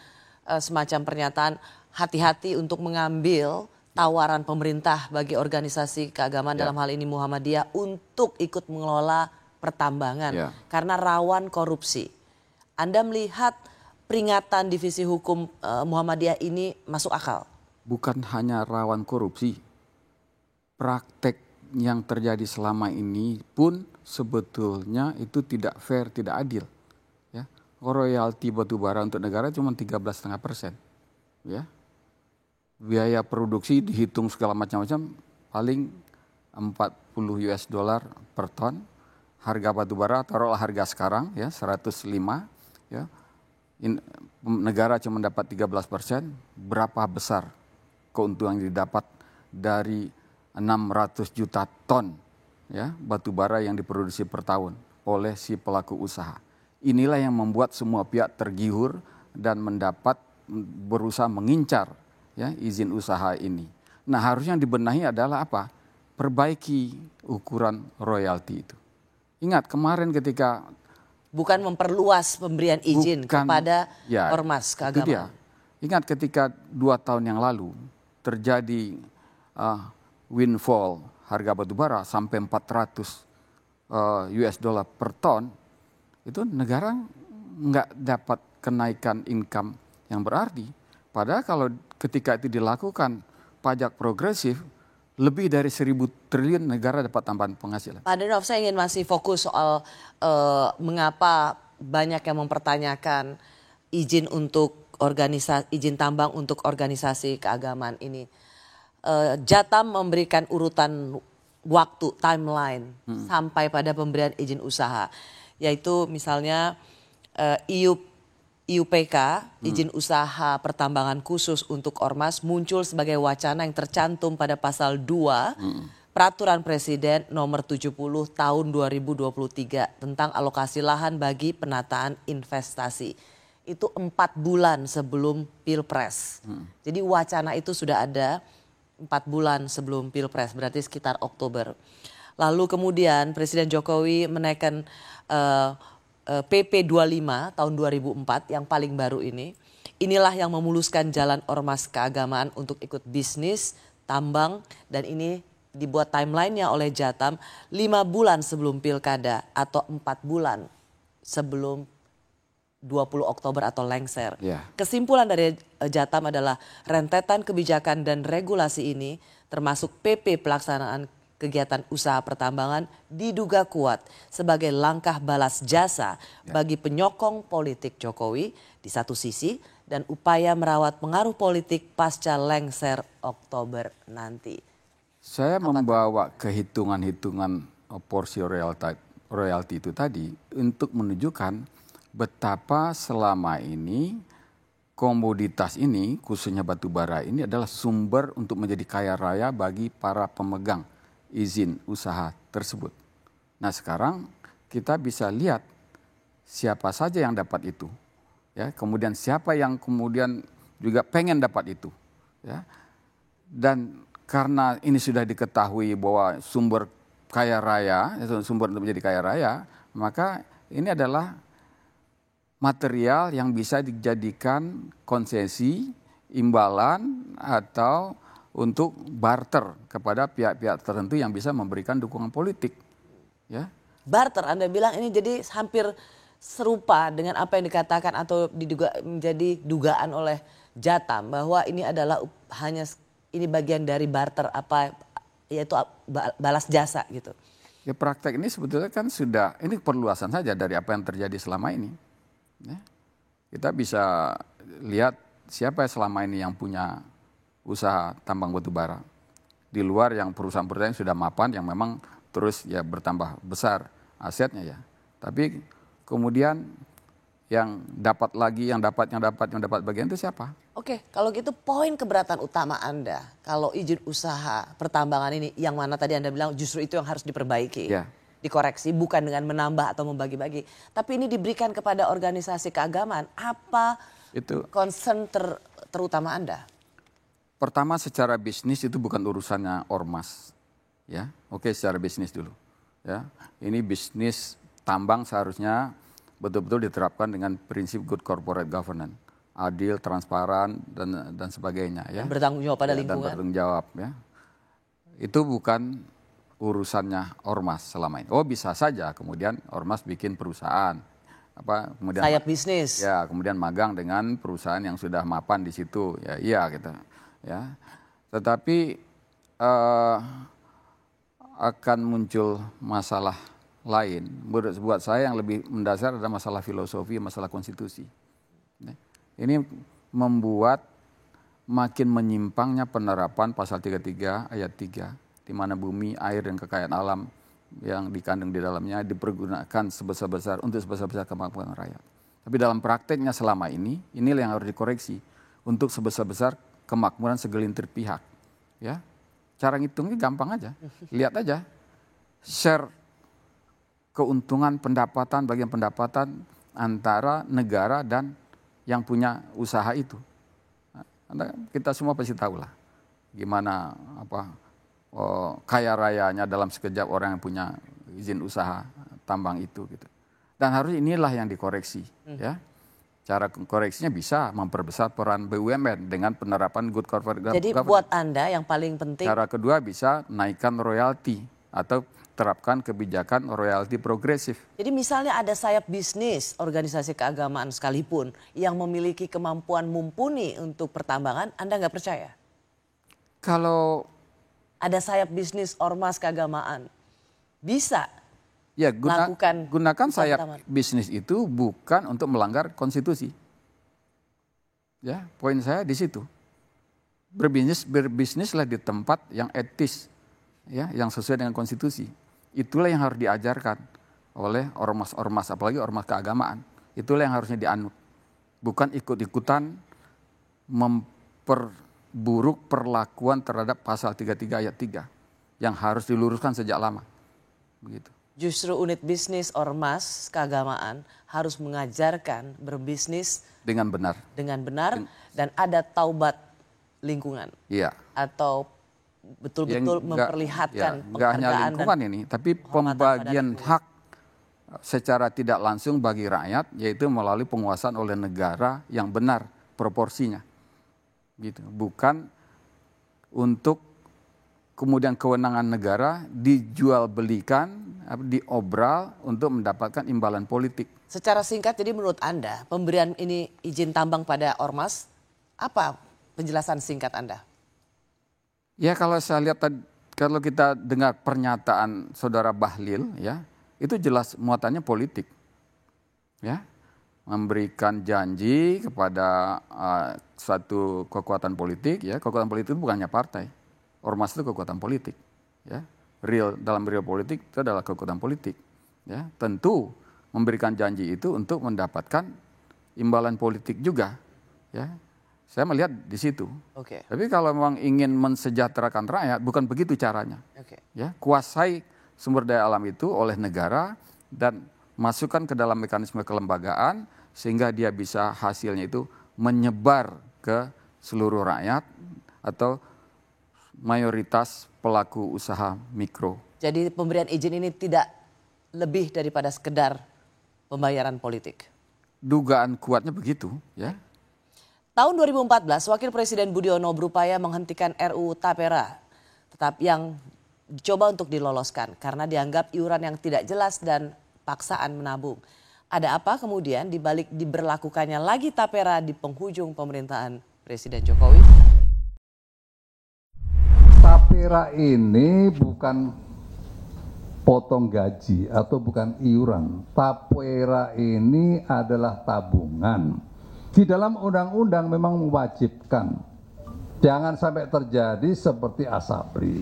semacam pernyataan hati-hati untuk mengambil tawaran pemerintah bagi organisasi keagamaan dalam hal ini Muhammadiyah untuk ikut mengelola pertambangan karena rawan korupsi. Anda melihat peringatan Divisi Hukum Muhammadiyah ini masuk akal? Bukan hanya rawan korupsi, praktek yang terjadi selama ini pun sebetulnya itu tidak fair, tidak adil. Ya, royalti batubara untuk negara cuma 13,5%. Ya. Biaya produksi dihitung segala macam-macam paling $40 per ton. Harga batubara taruhlah harga sekarang ya 105 ya. Negara cuma dapat 13%, berapa besar keuntungan yang didapat dari 600 juta ton ya batubara yang diproduksi per tahun oleh si pelaku usaha. Inilah yang membuat semua pihak tergiur dan berusaha mengincar ya, izin usaha ini. Nah, harusnya yang dibenahi adalah apa? Perbaiki ukuran royalti itu. Ingat kemarin ketika bukan memperluas pemberian izin kepada ormas keagamaan. Ingat ketika 2 tahun yang lalu terjadi windfall harga batubara sampai $400 per ton, itu negara nggak dapat kenaikan income yang berarti. Padahal kalau ketika itu dilakukan pajak progresif, lebih dari 1.000 triliun negara dapat tambahan penghasilan. Pak Andrinov, saya ingin masih fokus soal mengapa banyak yang mempertanyakan izin tambang untuk organisasi keagamaan ini. Jatam memberikan urutan waktu, timeline sampai pada pemberian izin usaha, yaitu misalnya IUPK, izin usaha pertambangan khusus untuk ormas, muncul sebagai wacana yang tercantum pada pasal 2 Peraturan Presiden nomor 70 tahun 2023 tentang alokasi lahan bagi penataan investasi. Itu 4 bulan sebelum Pilpres. Jadi wacana itu sudah ada 4 bulan sebelum Pilpres, berarti sekitar Oktober. Lalu kemudian Presiden Jokowi menaikkan PP 25 tahun 2004 yang paling baru ini. Inilah yang memuluskan jalan ormas keagamaan untuk ikut bisnis, tambang, dan ini dibuat timelinenya oleh Jatam 5 bulan sebelum pilkada atau 4 bulan sebelum 20 Oktober atau lengser. Kesimpulan dari Jatam adalah rentetan kebijakan dan regulasi ini termasuk PP pelaksanaan kegiatan usaha pertambangan diduga kuat sebagai langkah balas jasa bagi penyokong politik Jokowi di satu sisi dan upaya merawat pengaruh politik pasca lengser Oktober nanti. Saya membawa kehitungan-hitungan porsi royalti itu tadi untuk menunjukkan betapa selama ini komoditas ini, khususnya batu bara ini adalah sumber untuk menjadi kaya raya bagi para pemegang izin usaha tersebut. Nah sekarang kita bisa lihat siapa saja yang dapat itu, ya. Kemudian siapa yang kemudian juga pengen dapat itu, ya. Dan karena ini sudah diketahui bahwa sumber kaya raya, sumber untuk menjadi kaya raya, maka ini adalah material yang bisa dijadikan konsesi, imbalan atau untuk barter kepada pihak-pihak tertentu yang bisa memberikan dukungan politik. Ya. Barter, Anda bilang ini jadi hampir serupa dengan apa yang dikatakan atau menjadi dugaan oleh Jatam bahwa ini adalah hanya ini bagian dari barter yaitu balas jasa gitu. Ya praktek ini sebetulnya kan sudah ini perluasan saja dari apa yang terjadi selama ini. Ya. Kita bisa lihat siapa selama ini yang punya usaha tambang batu bara di luar yang perusahaan-perusahaan yang sudah mapan yang memang terus ya bertambah besar asetnya ya. Tapi kemudian yang dapat lagi, yang dapat bagian itu siapa? Oke, kalau gitu poin keberatan utama Anda kalau izin usaha pertambangan ini yang mana tadi Anda bilang justru itu yang harus diperbaiki. Ya. Dikoreksi bukan dengan menambah atau membagi-bagi. Tapi ini diberikan kepada organisasi keagamaan. Apa itu concern terutama Anda? Pertama secara bisnis itu bukan urusannya ormas. Ya, oke secara bisnis dulu. Ya, ini bisnis tambang seharusnya betul-betul diterapkan dengan prinsip good corporate governance, adil, transparan dan sebagainya. Ya. Dan bertanggung jawab pada lingkungan. Dan bertanggung jawab. Ya. Itu bukan urusannya ormas selama ini. Oh bisa saja kemudian ormas bikin perusahaan. Kemudian sayap bisnis. Ya, kemudian magang dengan perusahaan yang sudah mapan di situ. Ya, iya gitu. Ya, tetapi akan muncul masalah lain. Buat saya yang lebih mendasar adalah masalah filosofi, masalah konstitusi. Ini membuat makin menyimpangnya penerapan pasal 33 ayat 3, di mana bumi, air, dan kekayaan alam yang dikandung di dalamnya dipergunakan sebesar-besar untuk sebesar-besar kemakmuran rakyat. Tapi dalam prakteknya selama ini, inilah yang harus dikoreksi untuk sebesar-besar kemakmuran segelintir pihak, ya. Cara ngitungnya gampang aja, lihat aja, share keuntungan pendapatan, bagian pendapatan antara negara dan yang punya usaha itu. Nah, kita semua pasti tahu lah, gimana kaya rayanya dalam sekejap orang yang punya izin usaha tambang itu, gitu. Dan harus inilah yang dikoreksi, ya. Cara koreksinya bisa memperbesar peran BUMN dengan penerapan good corporate governance. Jadi buat Anda yang paling penting. Cara kedua bisa naikkan royalti atau terapkan kebijakan royalti progresif. Jadi misalnya ada sayap bisnis organisasi keagamaan sekalipun yang memiliki kemampuan mumpuni untuk pertambangan, Anda nggak percaya? Kalau ada sayap bisnis ormas keagamaan. Bisa Ya, lakukan gunakan sayap utama. bisnis itu bukan untuk melanggar konstitusi. Ya, poin saya di situ. Berbisnislah di tempat yang etis, ya, yang sesuai dengan konstitusi. Itulah yang harus diajarkan oleh ormas-ormas, apalagi ormas keagamaan. Itulah yang harusnya dianut. Bukan ikut-ikutan memperburuk perlakuan terhadap pasal 33 ayat 3 yang harus diluruskan sejak lama. Begitu. Justru unit bisnis ormas keagamaan harus mengajarkan berbisnis Dengan benar. Dan ada taubat lingkungan. Iya. Atau betul-betul memperlihatkan nggak hanya lingkungan ini, tapi pembagian hak secara tidak langsung bagi rakyat, yaitu melalui penguasaan oleh negara yang benar proporsinya. Gitu. Bukan untuk kemudian kewenangan negara dijual belikan, diobral untuk mendapatkan imbalan politik. Secara singkat, jadi menurut Anda pemberian ini izin tambang pada ormas, apa penjelasan singkat Anda? Ya, kalau saya lihat, kalau kita dengar pernyataan saudara Bahlil, ya, itu jelas muatannya politik, ya, memberikan janji kepada suatu kekuatan politik, ya, kekuatan politik itu bukannya partai, ormas itu kekuatan politik, ya, dalam real politik itu adalah kekuatan politik, ya, tentu memberikan janji itu untuk mendapatkan imbalan politik juga, ya. Saya melihat di situ. Oke. Tapi kalau memang ingin mensejahterakan rakyat, bukan begitu caranya. Oke. Ya, kuasai sumber daya alam itu oleh negara dan masukkan ke dalam mekanisme kelembagaan sehingga dia bisa hasilnya itu menyebar ke seluruh rakyat atau mayoritas pelaku usaha mikro. Jadi pemberian izin ini tidak lebih daripada sekedar pembayaran politik. Dugaan kuatnya begitu, ya. Tahun 2014, Wakil Presiden Budiono berupaya menghentikan RUU Tapera, tetap yang dicoba untuk diloloskan karena dianggap iuran yang tidak jelas dan paksaan menabung. Ada apa kemudian dibalik diberlakukannya lagi Tapera di penghujung pemerintahan Presiden Jokowi? Tapera ini bukan potong gaji atau bukan iuran. Tapera ini adalah tabungan. Di dalam undang-undang memang mewajibkan. Jangan sampai terjadi seperti Asabri.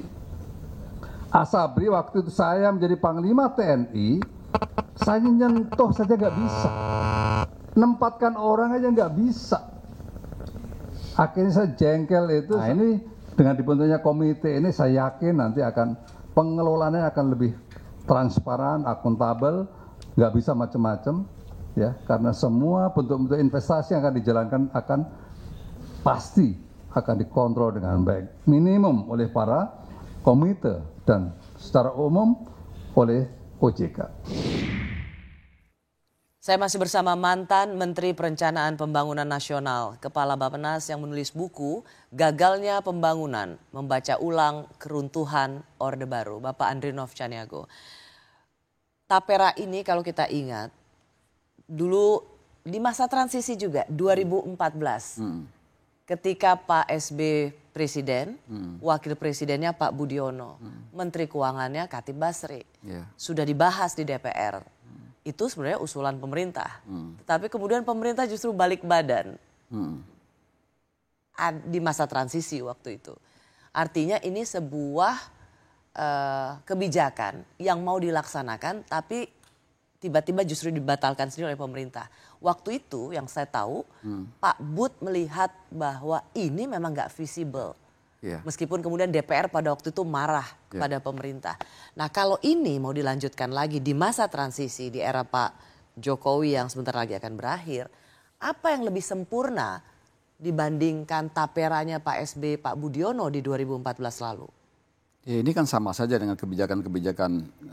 Asabri waktu itu saya menjadi Panglima TNI, saya nyentuh saja nggak bisa. Nempatkan orang aja nggak bisa. Akhirnya saya jengkel itu. Nah ini dengan dibentuknya komite ini saya yakin nanti akan pengelolaannya akan lebih transparan, akuntabel, nggak bisa macam-macam. Ya, karena semua bentuk-bentuk investasi yang akan dijalankan akan pasti akan dikontrol dengan baik. Minimum oleh para komite dan secara umum oleh OJK. Saya masih bersama mantan Menteri Perencanaan Pembangunan Nasional, Kepala Bappenas yang menulis buku Gagalnya Pembangunan, Membaca Ulang Keruntuhan Orde Baru, Bapak Andrinov Caniago. Tapera ini kalau kita ingat, dulu di masa transisi juga 2014 ketika Pak SB presiden, wakil presidennya Pak Budiono, menteri keuangannya Khatib Basri, sudah dibahas di DPR. Itu sebenarnya usulan pemerintah, tapi kemudian pemerintah justru balik badan di masa transisi waktu itu. Artinya ini sebuah kebijakan yang mau dilaksanakan tapi tiba-tiba justru dibatalkan sendiri oleh pemerintah. Waktu itu yang saya tahu Pak Bud melihat bahwa ini memang nggak visible. Meskipun kemudian DPR pada waktu itu marah kepada pemerintah. Nah kalau ini mau dilanjutkan lagi di masa transisi di era Pak Jokowi yang sebentar lagi akan berakhir. Apa yang lebih sempurna dibandingkan taperanya Pak SB, Pak Budiono di 2014 lalu? Ya, ini kan sama saja dengan kebijakan-kebijakan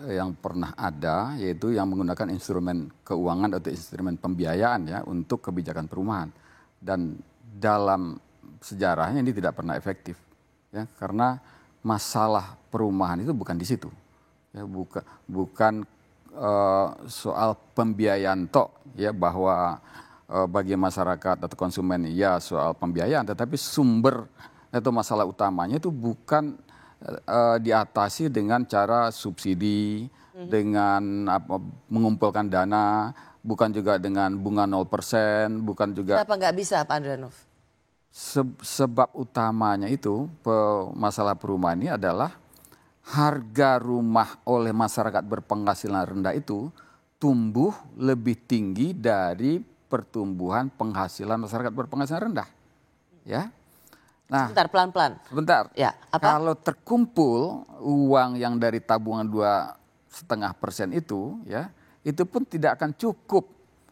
yang pernah ada, yaitu yang menggunakan instrumen keuangan atau instrumen pembiayaan ya untuk kebijakan perumahan. Dan dalam sejarahnya ini tidak pernah efektif, ya karena masalah perumahan itu bukan di situ, ya bukan soal pembiayaan tok, ya bahwa bagi masyarakat atau konsumen ya soal pembiayaan, tetapi sumber atau masalah utamanya itu bukan diatasi dengan cara subsidi, dengan mengumpulkan dana, bukan juga dengan bunga 0%, bukan juga. Kenapa nggak bisa Pak Andrianov? Sebab utamanya itu masalah perumahan ini adalah harga rumah oleh masyarakat berpenghasilan rendah itu tumbuh lebih tinggi dari pertumbuhan penghasilan masyarakat berpenghasilan rendah. Ya. Nah, Sebentar, pelan-pelan. Sebentar. Ya, apa? Kalau terkumpul uang yang dari tabungan 2,5% itu, ya, itu pun tidak akan cukup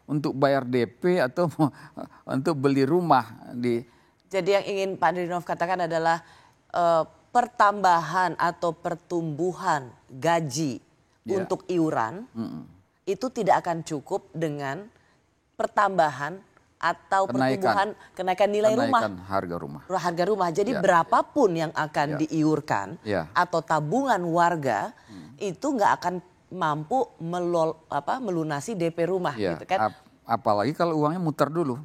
untuk bayar DP atau untuk beli rumah di. Jadi yang ingin Pak Andrianov katakan adalah pertambahan atau pertumbuhan gaji untuk iuran itu tidak akan cukup dengan pertambahan atau kenaikan nilai rumah. Kenaikan harga rumah. Harga rumah. Jadi berapapun yang akan diiurkan atau tabungan warga itu nggak akan mampu melunasi DP rumah gitu kan. Apalagi kalau uangnya muter dulu.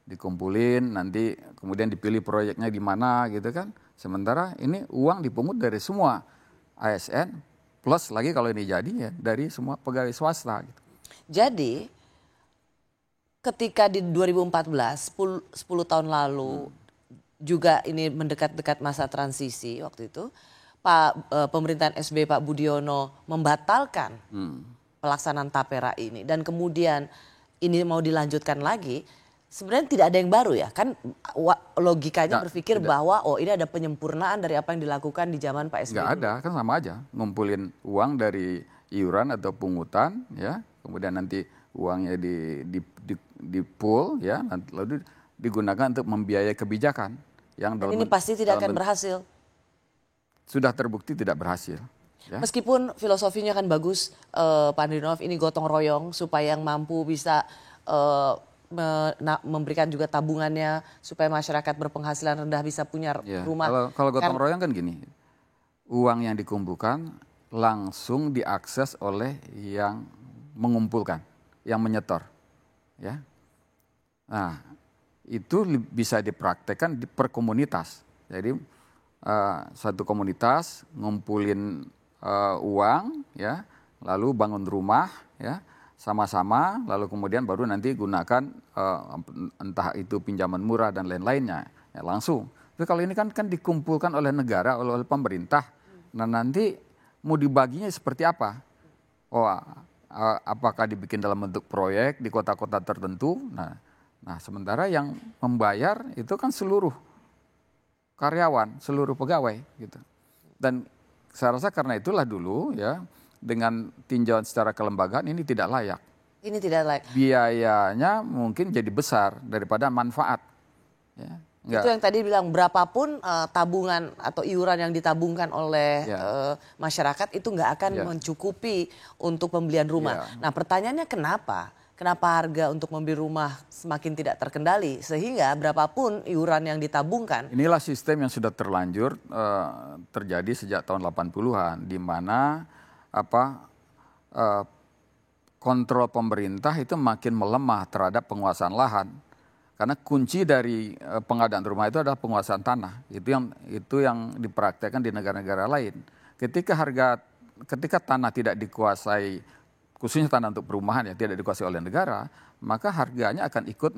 Dikumpulin, nanti kemudian dipilih proyeknya di mana gitu kan. Sementara ini uang dipungut dari semua ASN, plus lagi kalau ini jadi ya dari semua pegawai swasta. Gitu. Jadi ketika di 2014, 10 tahun lalu juga ini mendekat-dekat masa transisi waktu itu, pemerintahan SBY Pak Budiono membatalkan pelaksanaan tapera ini. Dan kemudian ini mau dilanjutkan lagi. Sebenarnya tidak ada yang baru ya, kan logikanya berpikir bahwa ini ada penyempurnaan dari apa yang dilakukan di zaman Pak SBY. Nggak ada, kan sama aja, ngumpulin uang dari iuran atau pungutan, ya, kemudian nanti uangnya di pool, ya, lalu digunakan untuk membiayai kebijakan. Dan ini pasti tidak akan berhasil. Sudah terbukti tidak berhasil. Ya. Meskipun filosofinya kan bagus, Pak Andrianov, ini gotong royong supaya yang mampu bisa memberikan juga tabungannya supaya masyarakat berpenghasilan rendah bisa punya rumah. Kalau gotong royong kan gini, uang yang dikumpulkan langsung diakses oleh yang mengumpulkan, yang menyetor, ya. Nah, itu bisa dipraktekkan per komunitas. Jadi satu komunitas ngumpulin uang, ya, lalu bangun rumah, ya. Sama-sama, lalu kemudian baru nanti gunakan entah itu pinjaman murah dan lain-lainnya, ya, langsung. Tapi kalau ini kan dikumpulkan oleh negara, oleh pemerintah. Nah nanti mau dibaginya seperti apa? Apakah dibikin dalam bentuk proyek di kota-kota tertentu? Nah sementara yang membayar itu kan seluruh karyawan, seluruh pegawai, gitu. Dan saya rasa karena itulah dulu, ya, dengan tinjauan secara kelembagaan ini tidak layak. Ini tidak layak. Biayanya mungkin jadi besar daripada manfaat. Ya, itu yang tadi bilang berapapun tabungan atau iuran yang ditabungkan oleh masyarakat itu nggak akan mencukupi untuk pembelian rumah. Nah pertanyaannya kenapa? Kenapa harga untuk membeli rumah semakin tidak terkendali sehingga berapapun iuran yang ditabungkan. Inilah sistem yang sudah terlanjur terjadi sejak tahun 80-an di mana kontrol pemerintah itu makin melemah terhadap penguasaan lahan. Karena kunci dari pengadaan rumah itu adalah penguasaan tanah. Itu yang dipraktekkan di negara-negara lain. Ketika tanah tidak dikuasai, khususnya tanah untuk perumahan yang tidak dikuasai oleh negara, maka harganya akan ikut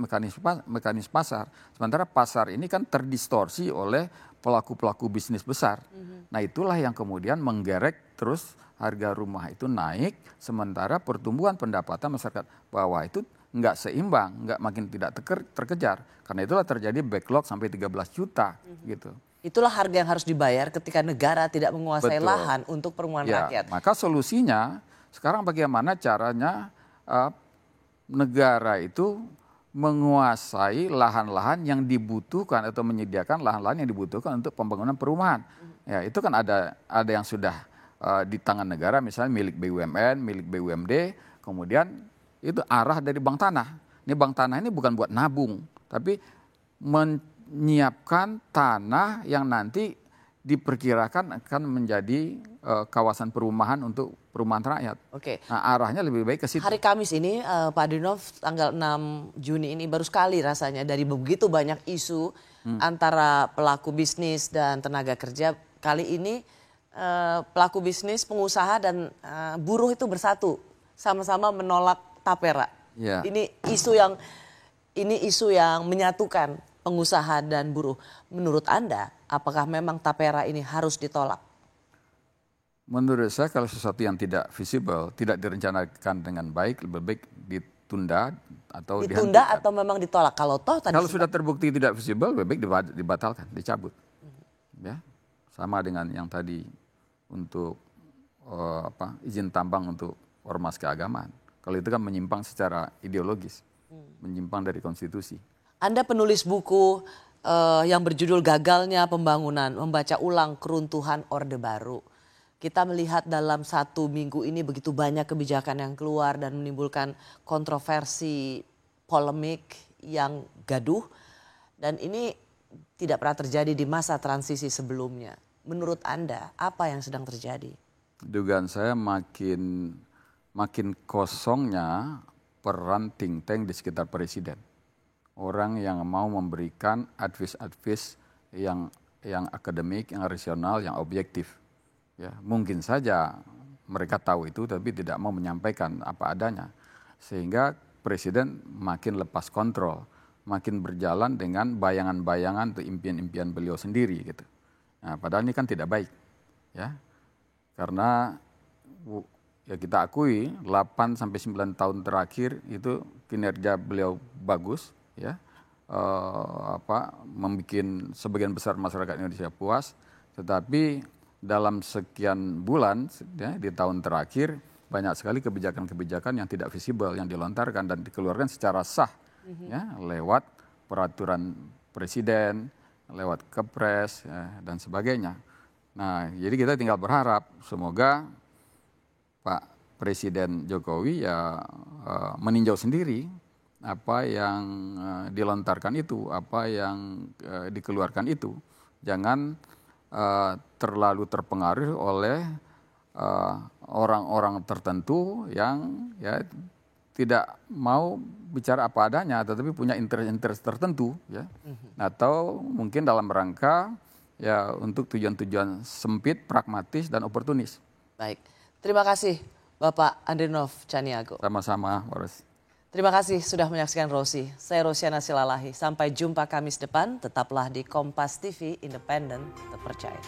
mekanisme pasar. Sementara pasar ini kan terdistorsi oleh pelaku-pelaku bisnis besar. Nah itulah yang kemudian menggerek terus harga rumah itu naik, sementara pertumbuhan pendapatan masyarakat bawah itu nggak seimbang, nggak makin tidak terkejar. Karena itulah terjadi backlog sampai 13 juta gitu. Itulah harga yang harus dibayar ketika negara tidak menguasai lahan untuk perumahan rakyat. Maka solusinya sekarang bagaimana caranya negara itu menguasai lahan-lahan yang dibutuhkan atau menyediakan lahan-lahan yang dibutuhkan untuk pembangunan perumahan. Ya, itu kan ada yang sudah di tangan negara, misalnya milik BUMN, milik BUMD, kemudian itu arah dari bank tanah. Ini bank tanah ini bukan buat nabung, tapi menyiapkan tanah yang nanti diperkirakan akan menjadi kawasan perumahan untuk perumahan rakyat. Oke. Nah, arahnya lebih baik ke situ. Hari Kamis ini Pak Andrianov tanggal 6 Juni ini baru sekali rasanya dari begitu banyak isu antara pelaku bisnis dan tenaga kerja, kali ini pelaku bisnis, pengusaha dan buruh itu bersatu sama-sama menolak tapera. Ya. Ini isu yang menyatukan pengusaha dan buruh. Menurut Anda, apakah memang tapera ini harus ditolak? Menurut saya kalau sesuatu yang tidak visible, tidak direncanakan dengan baik, lebih baik ditunda atau ditunda dihentikan. atau memang ditolak? Kalau sudah terbukti tidak visible, lebih baik dibatalkan, dicabut. Ya, sama dengan yang tadi untuk izin tambang untuk ormas keagamaan. Kalau itu kan menyimpang secara ideologis, menyimpang dari konstitusi. Anda penulis buku yang berjudul Gagalnya Pembangunan, membaca ulang keruntuhan Orde Baru. Kita melihat dalam 1 minggu ini begitu banyak kebijakan yang keluar dan menimbulkan kontroversi, polemik yang gaduh. Dan ini tidak pernah terjadi di masa transisi sebelumnya. Menurut Anda, apa yang sedang terjadi? Dugaan saya makin kosongnya peran think tank di sekitar presiden. Orang yang mau memberikan advice yang akademik, yang rasional, yang objektif. Ya, mungkin saja mereka tahu itu tapi tidak mau menyampaikan apa adanya. Sehingga presiden makin lepas kontrol, makin berjalan dengan bayangan-bayangan atau impian-impian beliau sendiri gitu. Nah, padahal ini kan tidak baik. Ya. Karena ya kita akui 8 sampai 9 tahun terakhir itu kinerja beliau bagus, ya. Membuat sebagian besar masyarakat Indonesia puas, tetapi dalam sekian bulan ya, di tahun terakhir banyak sekali kebijakan-kebijakan yang tidak visible yang dilontarkan dan dikeluarkan secara sah ya, lewat peraturan presiden, lewat kepres ya, dan sebagainya. Nah, jadi kita tinggal berharap semoga Pak Presiden Jokowi ya meninjau sendiri apa yang dilontarkan itu, apa yang dikeluarkan itu. Jangan terlalu terpengaruh oleh orang-orang tertentu yang ya tidak mau bicara apa adanya, tetapi punya interest tertentu, ya, atau mungkin dalam rangka ya untuk tujuan-tujuan sempit, pragmatis dan oportunis. Baik, terima kasih Bapak Andrinov Caniago. Sama-sama, Boris. Terima kasih sudah menyaksikan Rosi. Saya Rosiana Silalahi. Sampai jumpa Kamis depan. Tetaplah di Kompas TV, independen, terpercaya.